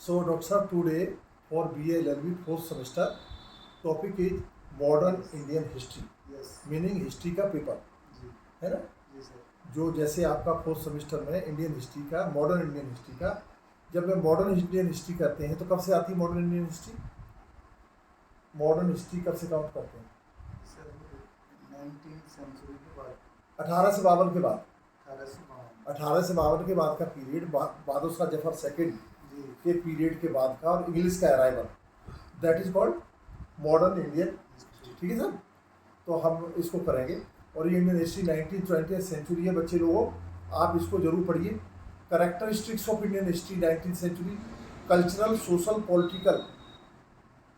So, Dr. Sir, today for BA LLB fourth semester, topic is modern Indian history, yes meaning history का paper जी है ना, जी sir जो जैसे आपका fourth semester में इंडियन हिस्ट्री का, मॉडर्न इंडियन हिस्ट्री का, जब मैं मॉडर्न इंडियन हिस्ट्री करते हैं तो कब से आती है modern Indian history? Modern history कब से काउंट करते हैं? सर 19th सेंचुरी के बाद 1852 के बाद। 1852 1852 के बाद का पीरियड बहादुर शाह जफर सेकंड जी के पीरियड के बाद का, और इंग्लिश का arrival, that is called modern Indian history ठीक है सर। तो हम इसको करेंगे, और ये इंडियन हिस्ट्री 19th-20th सेंचुरी है बच्चे लोगों, आप इसको जरूर पढ़िए। Characteristics of Indian history 19th century, cultural, social, political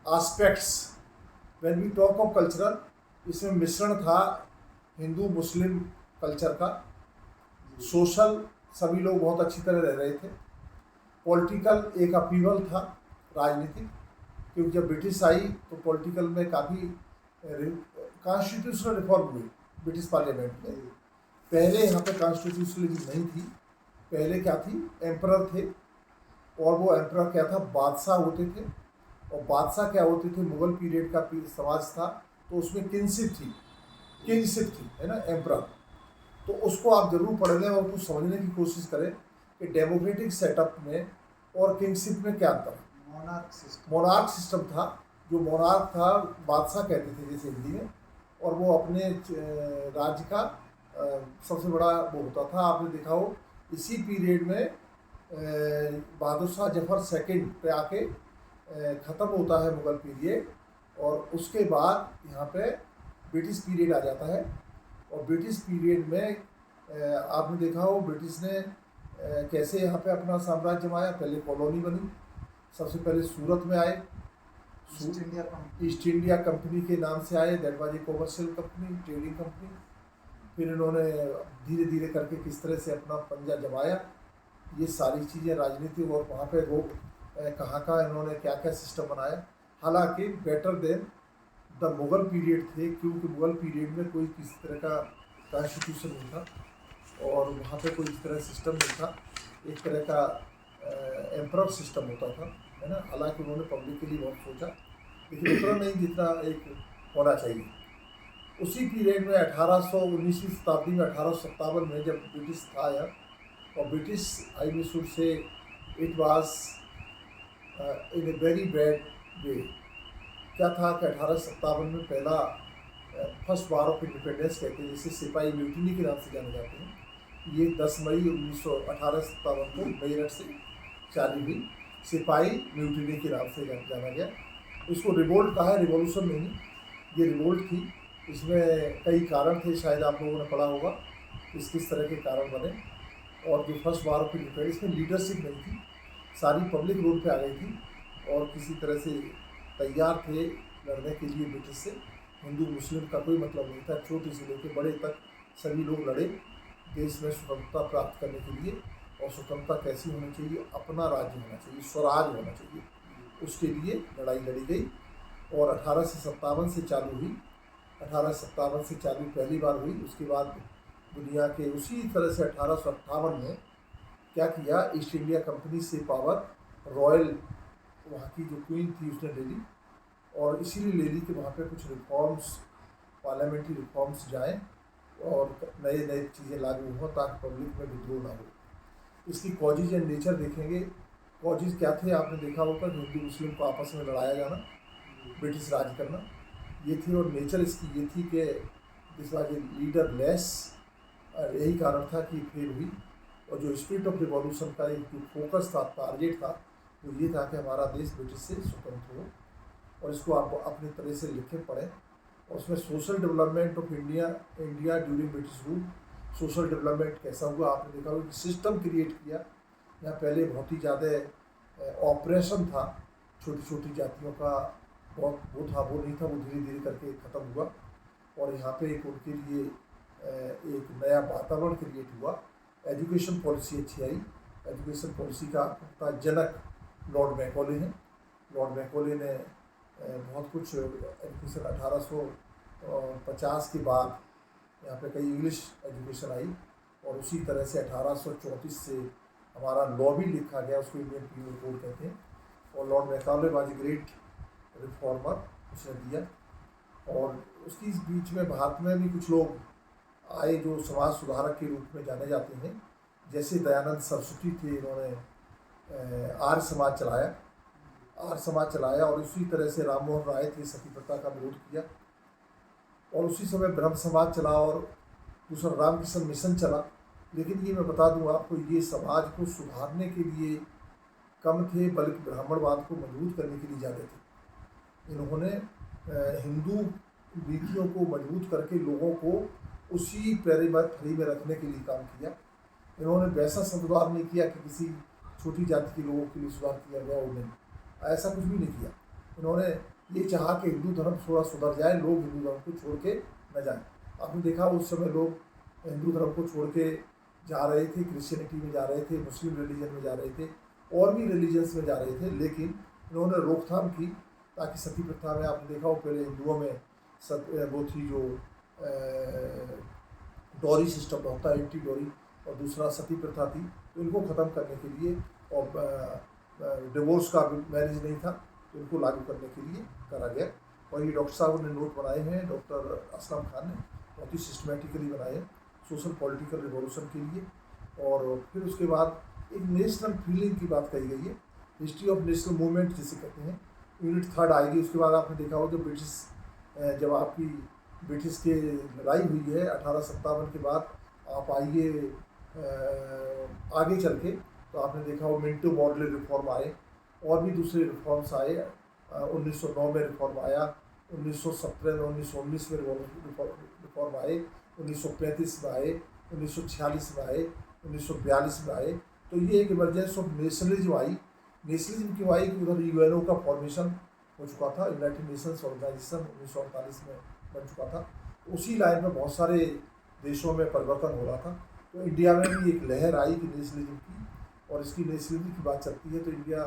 aspects. When we talk of cultural, इसमें मिश्रण था हिंदू मुस्लिम कल्चर का। सोशल, सभी लोग बहुत अच्छी तरह रह रहे थे। पॉलिटिकल, एक अपीवल था राजनीतिक, क्योंकि जब ब्रिटिश आई तो पॉलिटिकल में काफ़ी कॉन्स्टिट्यूशनल रिफॉर्म हुई ब्रिटिश पार्लियामेंट में। पहले यहाँ पे कॉन्स्टिट्यूशनलिज्म नहीं थी, पहले क्या थी, एम्परर थे, और वो एम्परर क्या था, बादशाह होते थे। और बादशाह क्या होते थे, मुगल पीरियड का समाज था, तो उसमें किंगशिप थी है ना, एम्परर। तो उसको आप जरूर पढ़ लें और कुछ समझने की कोशिश करें कि डेमोक्रेटिक सेटअप में और किंगशिप में क्या अंतर है। मोनार्क सिस्टम था, जो मोनार्क था बादशाह कहते थे जैसे हिंदी में, और वो अपने राज्य का सबसे बड़ा वो होता था। आपने देखा हो इसी पीरियड में बहादुर शाह जफर सेकंड पे आके ख़त्म होता है मुगल पीरियड, और उसके बाद यहाँ पे ब्रिटिश पीरियड आ जाता है। और ब्रिटिश पीरियड में आपने देखा हो ब्रिटिश ने कैसे यहाँ पे अपना साम्राज्य जमाया। पहले कॉलोनी बनी, सबसे पहले सूरत में आए, ईस्ट इंडिया कंपनी के नाम से आए, that was a commercial company, trading company. फिर इन्होंने धीरे धीरे करके किस तरह से अपना पंजा जमाया, ये सारी चीज़ें राजनीतिक, और वहाँ पे वो कहाँ का इन्होंने क्या क्या सिस्टम बनाया। हालांकि better than the Mughal period थे, क्योंकि मुगल पीरियड में कोई किसी तरह का कॉन्स्टिट्यूशन नहीं था, और वहाँ पे कोई इस तरह सिस्टम नहीं था, एक तरह का एम्परर सिस्टम होता था है ना। हालांकि उन्होंने पब्लिक के लिए बहुत सोचा, लेकिन उतना नहीं जितना एक होना चाहिए। उसी पीरियड में 19वीं शताब्दी में 1857 में जब ब्रिटिश था आया, और British I we should say it was in a very bad way. क्या था कि 1857 में पहला फर्स्ट वार ऑफ इंडिपेंडेंस कहते हैं, जिसे सिपाही म्यूटिनी के नाम से जाने जाते हैं। ये 10 मई 1857 को मेरठ से चालू हुई, सिपाही म्यूटिनी के नाम से जाना गया। इसको रिवोल्ट कहा है, रिवॉल्यूशन नहीं, ये रिवोल्ट थी। इसमें कई कारण थे, शायद आप लोगों ने पढ़ा होगा किस तरह के कारण बने। और जो फर्स्ट वार ऑफ इंडिपेंडेंस में लीडरशिप नहीं थी, सारी पब्लिक रोड पे आ गई थी, और किसी तरह से तैयार थे लड़ने के लिए ब्रिटिश से। हिंदू मुस्लिम का कोई मतलब नहीं था, छोटे से लेकर बड़े तक सभी लोग लड़े देश में स्वतंत्रता प्राप्त करने के लिए। और स्वतंत्रता कैसी होनी चाहिए, अपना राज्य होना चाहिए, स्वराज होना चाहिए, उसके लिए लड़ाई लड़ी गई। और 1857 से चालू हुई, 1857 से चालू पहली बार हुई। उसके बाद दुनिया के उसी तरह से 1858 में क्या किया, ईस्ट इंडिया कंपनी से पावर रॉयल, वहाँ की जो क्वीन थी उसने ले ली, और इसीलिए ले ली कि वहाँ पे कुछ रिफॉर्म्स, पार्लियामेंट्री रिफॉर्म्स जाएँ और नए नए चीज़ें लागू हों, ताकि पब्लिक में विद्रोह ना हो। इसकी कॉजेज एंड नेचर देखेंगे। कॉजेज क्या थे, आपने देखा होगा, हिंदू मुस्लिम को आपस में लड़ाया जाना, ब्रिटिश राज करना, ये थी। और नेचर इसकी ये थी कि this was a leader less, यही कारण था कि फेल हुई। और जो स्पिरिट ऑफ रिवॉल्यूशन का एक जो फोकस था, टारगेट था, वो ये था कि हमारा देश ब्रिटिश से स्वतंत्र हो। और इसको आप अपनी तरह से लिखें, पढ़ें। और उसमें social development of India during British rule, social development कैसा हुआ, आपने देखा होगा कि सिस्टम क्रिएट किया। यहाँ पहले बहुत ही ज़्यादा ऑपरेशन था, छोटी छोटी जातियों का बहुत वो था, वो नहीं था, वो धीरे धीरे करके ख़त्म हुआ। और यहाँ पे एक उनके लिए एक नया वातावरण क्रिएट हुआ। एजुकेशन पॉलिसी अच्छी आई। एजुकेशन पॉलिसी का जनक लॉर्ड मैकॉले हैं। लॉर्ड मैकॉले ने बहुत कुछ एजुकेशन 1850 के बाद यहाँ पे कई इंग्लिश एजुकेशन आई। और उसी तरह से 1834 से हमारा लॉ भी लिखा गया, उसको इंडियन पीनल कोड कहते हैं। और Lord Macaulay was a great reformer, उसने दिया। और उसकी बीच में भारत में भी कुछ लोग आए जो समाज सुधारक के रूप में जाने जाते हैं, जैसे दयानंद सरस्वती थे, इन्होंने आर्य समाज चलाया और उसी तरह से राम मोहन राय थे, सती प्रथा का विरोध किया। और उसी समय ब्रह्म समाज चला और दूसरा रामकृष्ण मिशन चला। लेकिन ये मैं बता दूं आपको, ये समाज को सुधारने के लिए कम थे, बल्कि ब्राह्मणवाद को मजबूत करने के लिए ज़्यादा थे। इन्होंने हिंदू नीतियों को मजबूत करके लोगों को उसी पैरी में रखने के लिए काम किया। इन्होंने वैसा सुधार नहीं किया कि किसी छोटी जाति के लोगों के लिए सुधार किया गया, वो नहीं, ऐसा कुछ भी नहीं किया। इन्होंने ये चाहा कि हिंदू धर्म थोड़ा सुधर जाए, लोग हिंदू धर्म को छोड़ के न जाए। आपने देखा उस समय लोग हिंदू धर्म को छोड़ के जा रहे थे, क्रिश्चियनिटी में जा रहे थे, मुस्लिम रिलीजन में जा रहे थे, और भी रिलीजन्स में जा रहे थे। लेकिन इन्होंने रोकथाम की, ताकि सती प्रथा में आपने देखा हो, पहले हिंदुओं में वो थी जो डॉरी सिस्टम होता है, एंटी डॉरी, और दूसरा सती प्रथा थी। तो इनको ख़त्म करने के लिए, और डिवोर्स का मैरिज नहीं था, तो इनको लागू करने के लिए करा गया। और ये डॉक्टर साहब ने नोट बनाए हैं, डॉक्टर असलम खान ने बहुत ही सिस्टमेटिकली बनाए हैं सोशल पॉलिटिकल रिवॉल्यूशन के लिए। और फिर उसके बाद एक नेशनल फीलिंग की बात कही गई है, हिस्ट्री ऑफ नेशनल मूवमेंट जिसे कहते हैं। यूनिट 3 आएगी। उसके बाद आपने देखा हो कि जब आपकी ब्रिटिश के लड़ाई हुई है 1857 के बाद, आप आइए आगे चल के, तो आपने देखा हो मिंटो मॉडल रिफॉर्म आए, और भी दूसरे रिफॉर्म्स आए। 1909 में रिफॉर्म आया, 1917 में, 1919 में रिफॉर्म आए, 1935 में आए, 1946 में आए, 1942 में आए। तो ये एक emergence of nationalism I. Nationalism क्यों आई कि उधर यूएनओ का फॉर्मेशन हो चुका था, यूनाइटेड नेशंस ऑर्गेनाइजेशन 1948 में बन चुका था। उसी लाइन में बहुत सारे देशों में परिवर्तन हो रहा था। तो इंडिया में भी एक लहर आई कि नेशनलिज्म की, और इसकी नेशनलिज्म की बात चलती है तो इंडिया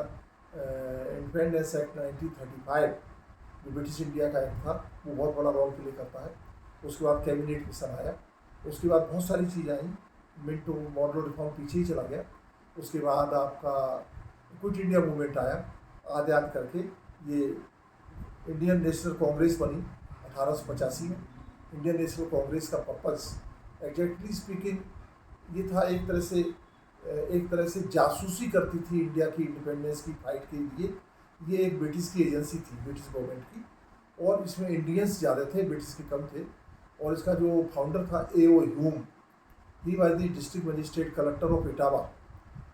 इंडिपेंडेंस एक्ट 1935 जो ब्रिटिश इंडिया का एक्ट था, वो बहुत बड़ा रोल प्ले करता है। उसके बाद कैबिनेट मिशन आया, उसके बाद बहुत सारी चीज़ें आई। मिंटो मॉडल रिफॉर्म पीछे ही चला गया। उसके बाद आपका क्विट इंडिया मूवमेंट आया, आदि आदि करके ये इंडियन नेशनल कांग्रेस बनी 1885 में। इंडियन नेशनल कांग्रेस का पर्पस एग्जैक्टली स्पीकिंग ये था, एक तरह से जासूसी करती थी इंडिया की इंडिपेंडेंस की फाइट के लिए। ये एक ब्रिटिश की एजेंसी थी, ब्रिटिश गवर्नमेंट की, और इसमें इंडियंस ज़्यादा थे, ब्रिटिश के कम थे। और इसका जो फाउंडर था A.O. Hume, he was the district magistrate collector of Etawah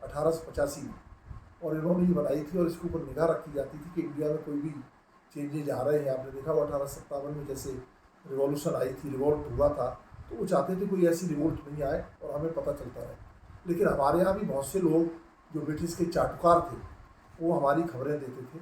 1885 में। और इन्होंने ये बनाई थी, और इसके ऊपर निगाह रखी जाती थी कि इंडिया में कोई भी चेंजेज आ रहे हैं। आपने देखा वो 1857 में जैसे रिवॉल्यूशन आई थी, रिवॉल्ट हुआ था, तो वो चाहते थे कोई ऐसी रिवॉल्ट नहीं आए और हमें पता चलता रहे। लेकिन हमारे यहाँ भी बहुत से लोग जो ब्रिटिश के चाटुकार थे, वो हमारी खबरें देते थे।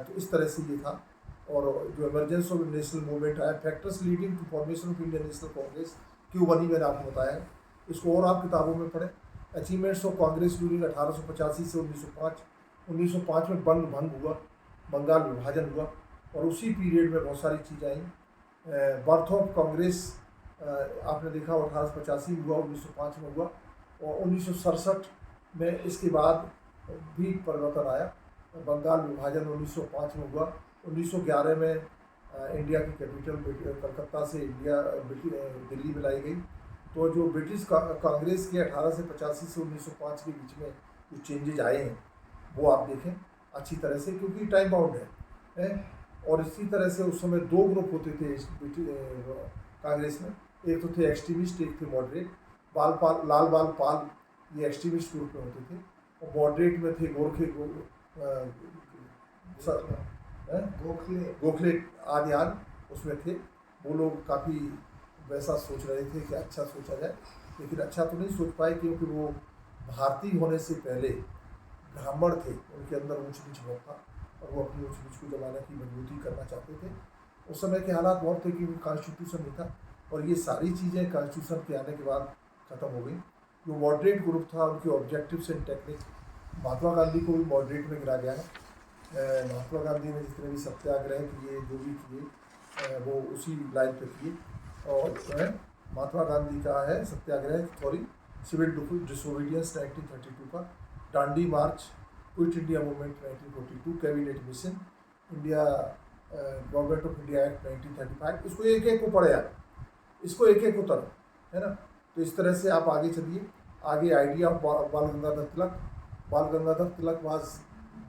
तो इस तरह से ये था। और जो इमरजेंस ऑफ नेशनल मूवमेंट आया, factors leading to formation of Indian National Congress, क्यों बनी मैंने आपको बताया है। इसको और आप किताबों में पढ़ें। अचीवमेंट्स ऑफ कांग्रेस ड्यूरिंग 1885 से 1905। 1905 में बंग भंग हुआ, बंगाल विभाजन हुआ, और उसी पीरियड में बहुत सारी चीज़ें आई। बर्थ ऑफ कांग्रेस आपने देखा 1885 में हुआ, 1905 में हुआ, और 1967 में इसके बाद भी परिवर्तन आया। बंगाल विभाजन 1905 में हुआ। 1911 में इंडिया की कैपिटल कलकत्ता से दिल्ली में लाई गई। तो जो ब्रिटिश कांग्रेस के 1885 से 1905 के बीच में जो चेंजेज आए हैं, वो आप देखें अच्छी तरह से, क्योंकि टाइम बाउंड है। और इसी तरह से उस समय 2 ग्रुप होते थे कांग्रेस में, एक तो थे एक्सट्रीमिस्ट, एक थे मॉडरेट। लाल बाल पाल ये एक्सट्रीमिस्ट ग्रुप में होते थे, और मॉडरेट में थे गोखले आदि उसमें थे। वो लोग काफ़ी वैसा सोच रहे थे कि अच्छा सोचा जाए, लेकिन अच्छा तो नहीं सोच पाए, क्योंकि वो भारतीय होने से पहले ब्राह्मण थे, उनके अंदर ऊंच नीच बहुत था, और वो अपनी ऊंच नीच को जमाने की मजबूती करना चाहते थे। उस समय के हालात बहुत थे कि कॉन्स्टिट्यूशन नहीं था, और ये सारी चीज़ें कॉन्स्टिट्यूशन के आने के बाद ख़त्म हो गई। जो मॉडरेट ग्रुप था, उनके objectives and technique, Mahatma Gandhi को भी मॉडरेट में गिरा गया है। महात्मा गांधी ने जितने भी सत्याग्रह किए, जो भी किए, वो उसी लाइन पे किए। और महात्मा गांधी का है सत्याग्रह, सॉरी, सिविल डिसोबीडियंस 1932 का, Dandi march quit India movement 1942, cabinet mission, India government of India act 1935। इसको एक एक को पढ़े आप, इसको एक एक को तरह, है ना। तो इस तरह से आप आगे चलिए। आगे आइडिया ऑफ बाल Gangadhar Tilak. Bal Gangadhar Tilak was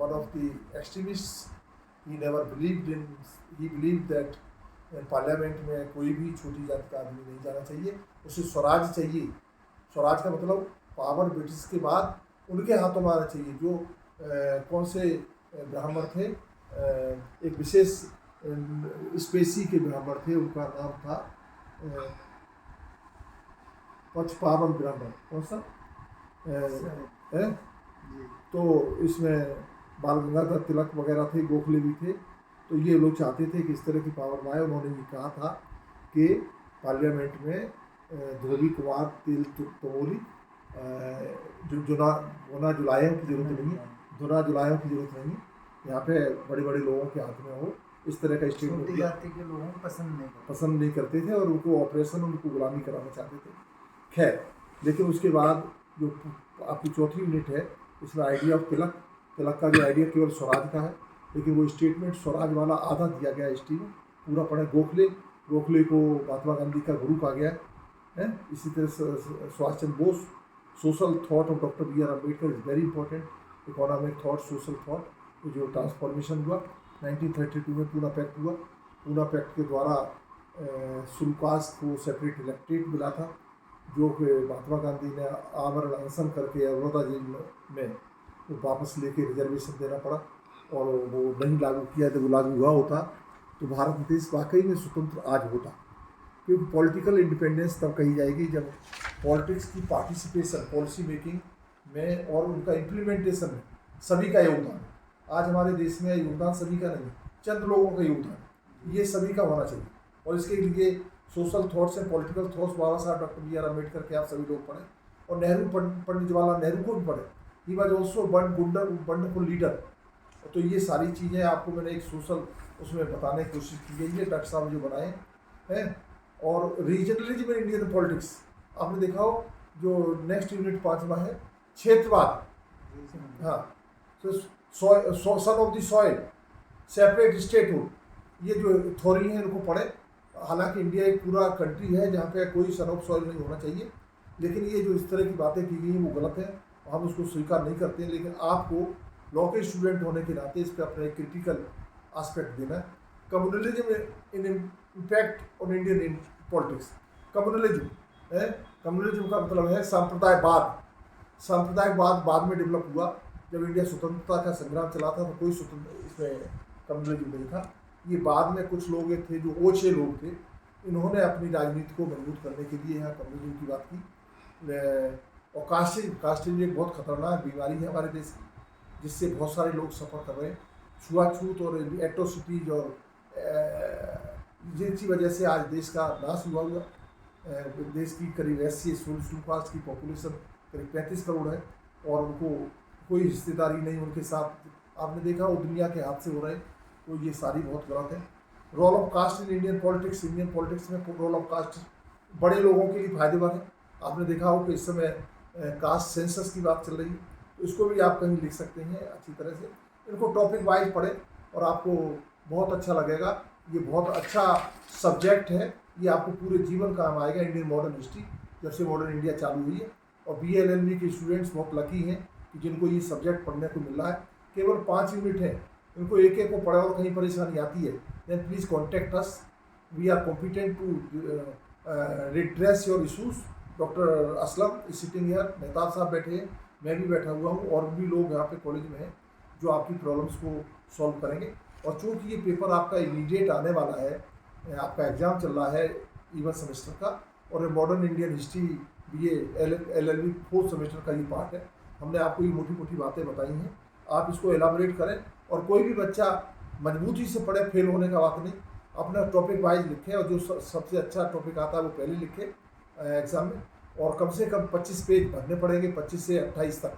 one of the extremists. He never believed that parliament में कोई भी छोटी जाति का आदमी नहीं जाना चाहिए, उसे स्वराज चाहिए। स्वराज का मतलब पावर ब्रिटिश के बाद उनके हाथों में आना चाहिए। जो कौन से ब्राह्मण थे, एक विशेष स्पेसी के ब्राह्मण थे, उनका नाम था पचपावन ब्राह्मण। कौन सा है? तो इसमें बाल गंगाधर तिलक वगैरह थे, गोखले भी थे। तो ये लोग चाहते थे कि इस तरह की पावर में आए। उन्होंने ये कहा था कि पार्लियामेंट में धोबी कुमार तिल तमोली जुना जुलायों की जरूरत नहीं है, जुना जुलायों की जरूरत नहीं है। यहाँ पे बड़े बड़े लोगों के हाथ में हो, इस तरह का स्टेटमेंट छोटी जाति के लोगों को पसंद नहीं करते थे और उनको ऑपरेशन, उनको गुलामी कराना चाहते थे। खैर, लेकिन उसके बाद जो आपकी चौथी यूनिट है, इसमें आइडिया ऑफ तिलक। तिलक का जो आइडिया केवल स्वराज का है, लेकिन वो स्टेटमेंट स्वराज वाला आधा दिया गया हिस्ट्री में, पूरा पढ़े। गोखले को महात्मा गांधी का गुरु कहा गया है। इसी तरह Subhash Chandra Bose, social thought of doctor B R Ambedkar is very important. Economic thought, social thought, जो ट्रांसफॉर्मेशन हुआ 1932 में पूना पैक्ट हुआ। पूना पैक्ट के द्वारा सुलकास्ट को सेपरेट इलेक्ट्रेट मिला था, जो कि महात्मा गांधी ने आमरण अनशन करके अवरोधा जेल में वो वापस लेके रिजर्वेशन देना पड़ा और वो नहीं लागू किया। जब वो लागू हुआ होता तो भारत देश वाकई में स्वतंत्र आज होता, क्योंकि पॉलिटिकल इंडिपेंडेंस तब कही जाएगी जब पॉलिटिक्स की पार्टिसिपेशन, पॉलिसी मेकिंग में और उनका इम्प्लीमेंटेशन में सभी का योगदान है। आज हमारे देश में योगदान सभी का नहीं, चंद लोगों का योगदान है, ये सभी का होना चाहिए। और इसके लिए social thoughts and political thoughts Baba Saheb doctor B R Ambedkar के आप सभी लोग पढ़ें, और नेहरू, पंडित जवाहरलाल नेहरू को भी पढ़ें। He was also wonderful leader. तो ये सारी चीज़ें आपको मैंने एक सोशल उसमें बताने की कोशिश की गई है, डॉक्टर साहब जो बनाए हैं। और रीजनलिज्म इन इंडियन पॉलिटिक्स आपने देखा हो, जो नेक्स्ट यूनिट 5वां है, क्षेत्रवाद। हाँ, तो son of the soil, separate statehood, ये जो थ्योरी है इनको पढ़े। हालांकि इंडिया एक पूरा कंट्री है जहाँ पे कोई सन ऑफ सॉइल नहीं होना चाहिए, लेकिन ये जो इस तरह की बातें की गई हैं वो गलत है, हम उसको स्वीकार नहीं करते हैं। लेकिन आपको लॉ के स्टूडेंट होने के नाते इस पर अपना एक क्रिटिकल एस्पेक्ट देना है। Communalism in impact on Indian politics. Communalism है, कम्युनलिज्म का मतलब है सांप्रदायवाद। सांप्रदायिकवाद बाद में डेवलप हुआ, जब इंडिया स्वतंत्रता का संग्राम चला था तो कोई स्वतंत्र इसमें कम्युनलिज्म नहीं था। ये बाद में कुछ लोग थे जो ओछे लोग थे, इन्होंने अपनी राजनीति को मजबूत करने के लिए यहाँ कम्युनलिज्म की बात की। और कास्टिज्म एक बहुत खतरनाक बीमारी है हमारे देश की, जिससे बहुत सारे लोग सफ़र कर रहे हैं। छुआछूत और एट्रोसिटीज और जिनकी वजह से आज देश का नाश हुआ। देश की करीब 80 कास्ट की पॉपुलेशन करीब 35 करोड़ है और उनको कोई हिस्सेदारी नहीं उनके साथ। आपने देखा वो दुनिया के हाथ से हो रहे हैं, तो ये सारी बहुत गलत है। Role of caste in Indian politics में रोल ऑफ कास्ट बड़े लोगों के लिए फायदेमंद है। आपने देखा हो कि इस समय कास्ट सेंसस की बात चल रही है, तो इसको भी आप कहीं लिख सकते हैं अच्छी तरह से। इनको टॉपिक वाइज पढ़ें और आपको बहुत अच्छा लगेगा। ये बहुत अच्छा सब्जेक्ट है, ये आपको पूरे जीवन काम आएगा। इंडियन मॉडर्न हिस्ट्री जब से मॉडर्न इंडिया चालू हुई है, और BLLB के स्टूडेंट्स बहुत लकी हैं कि जिनको ये सब्जेक्ट पढ़ने को मिल रहा है। केवल 5 यूनिट है, इनको एक एक को पढ़े और कहीं परेशानी आती है then please contact us, we are competent to redress your issues. Doctor Aslam is sitting here, Mehtab sahab बैठे हैं, मैं भी बैठा हुआ हूँ, और भी लोग यहाँ पे कॉलेज में हैं जो आपकी प्रॉब्लम्स को सॉल्व करेंगे। और चूँकि ये पेपर आपका इमीडिएट आने वाला है, आपका एग्ज़ाम चल रहा है इवन सेमेस्टर का, और modern Indian history BA LLB 4th semester का ये पार्ट है। हमने आपको ये मोटी मोटी बातें बताई हैं, आप इसको एलाबोरेट करें। और कोई भी बच्चा मजबूती से पढ़े, फेल होने का बात नहीं, अपना टॉपिक वाइज लिखे, और जो सबसे अच्छा टॉपिक आता है वो पहले लिखे एग्ज़ाम में। और कम से कम 25 पेज भरने पड़ेंगे, 25 से 28 तक।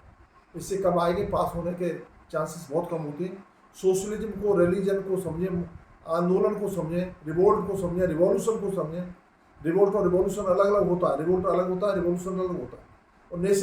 इससे कम आएंगे, पास होने के चांसेस बहुत कम होते हैं। सोशलिज्म को, रिलीजन को समझें, आंदोलन को समझें, रिवोल्ट को समझें, रिवॉल्यूशन को समझें। रिवोल्ट और रिवॉल्यूशन अलग अलग होता है, रिवोल्ट अलग होता है, रिवॉल्यूशन अलग होता है। और नेशन